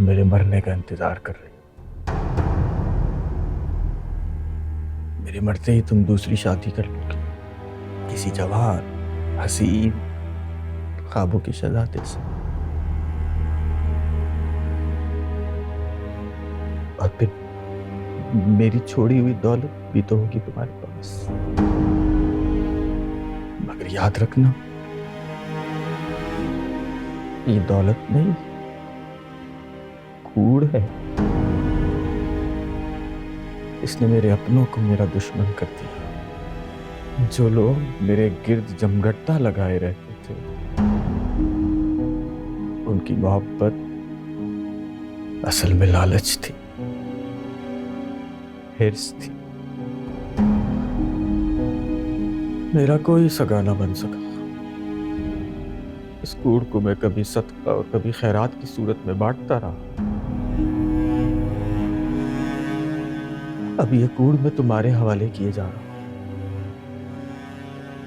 तुम मेरे मरने का इंतजार कर रही हो। मेरे मरते ही तुम दूसरी शादी कर लोगे किसी जवान हसीन ख्वाबों की शहजादे से, और फिर मेरी छोड़ी हुई दौलत भी तो होगी तुम्हारे पास। मगर याद रखना, ये दौलत नहीं, कूड़ है। इसने मेरे अपनों को मेरा दुश्मन कर दिया। जो लोग मेरे गिर्द जमघटा लगाए रहते थे, उनकी मोहब्बत असल में लालच थी, हिर्स थी। मेरा कोई सगा ना बन सका। इस कूड़ को मैं कभी सदका और कभी खैरात की सूरत में बांटता रहा। अब ये कूड़ मैं तुम्हारे हवाले किए जा रहा हूं।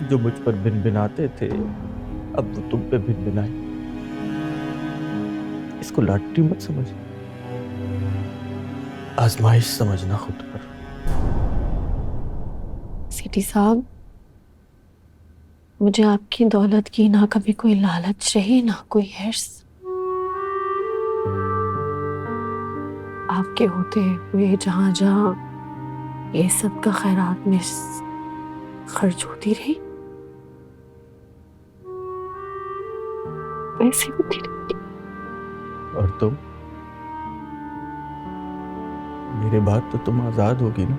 जो मुझ पर भिनभिनाते थे, अब वो तुम पे भिनभिनाए। इसको लॉटरी मत समझना, आजमाइश समझना खुद पर। सेठी साहब, मुझे आपकी दौलत की ना कभी कोई लालच रही, ना कोई हिर्स। आपके होते हुए जहां जहां ये सब का खैरात में खर्च होती रही, वैसे होती रही। और तुम, मेरे बाद तो तुम आजाद होगी ना।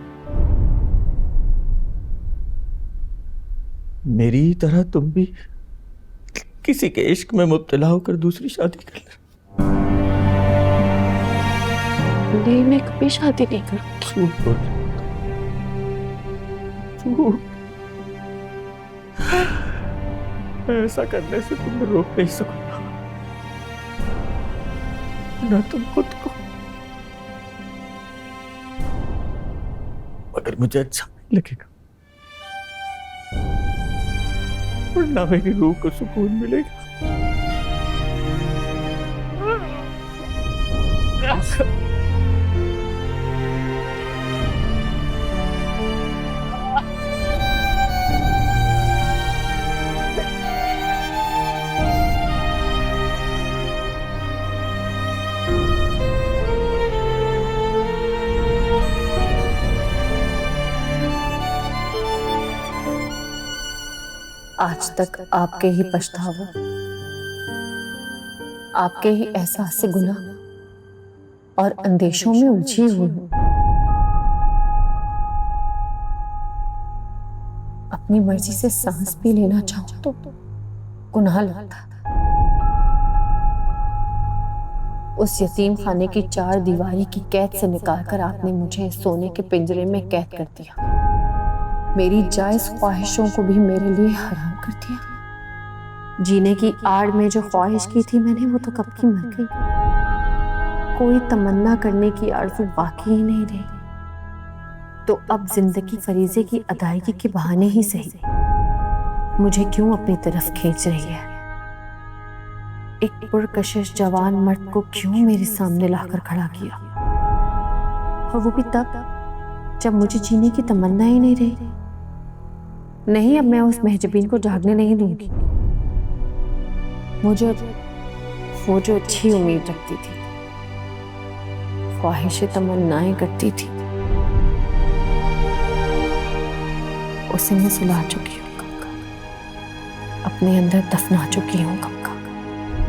मेरी ही तरह तुम भी किसी के इश्क में मुब्तला होकर दूसरी शादी कर लेना। नहीं, मैं कभी शादी नहीं करूंगी। झूठ बोल रही हो। झूठ। ऐसा करने से तुम्हें रोक नहीं सकूंगा, ना तुम खुद को। मगर मुझे अच्छा नहीं लगेगा, और ना मेरी रूह को सुकून मिलेगा। आज तक आपके ही पछतावों, आपके ही एहसास से गुनाह और अंदेशों में उलझी हुई हूं। अपनी मर्जी से सांस भी लेना चाहूं तो गुनाह लगता। उस यतीम खाने की 4 दीवारी की कैद से निकालकर आपने मुझे सोने के पिंजरे में कैद कर दिया। मेरी जायज ख्वाहिशों को भी मेरे लिए हराम कर दिया। जीने की आड़ में जो ख्वाहिश की थी मैंने, वो तो कब की मर गई। कोई तमन्ना करने की आरज़ू बाकी ही नहीं रही। तो अब जिंदगी फरीजे की अदायगी के बहाने ही सही मुझे क्यों अपनी तरफ खींच रही है। एक पुरकशिश जवान मर्द को क्यों मेरे सामने लाकर खड़ा किया, और वो भी तब जब मुझे जीने की तमन्ना ही नहीं रही। नहीं, अब मैं उस महजबीन को जागने नहीं दूंगी। मुझे वो जो अच्छी उम्मीद रखती थी, ख्वाहिशें तमन्नाएं करती थी, उसे मैं सुला चुकी हूँ कब का, अपने अंदर दफना चुकी हूँ कब का।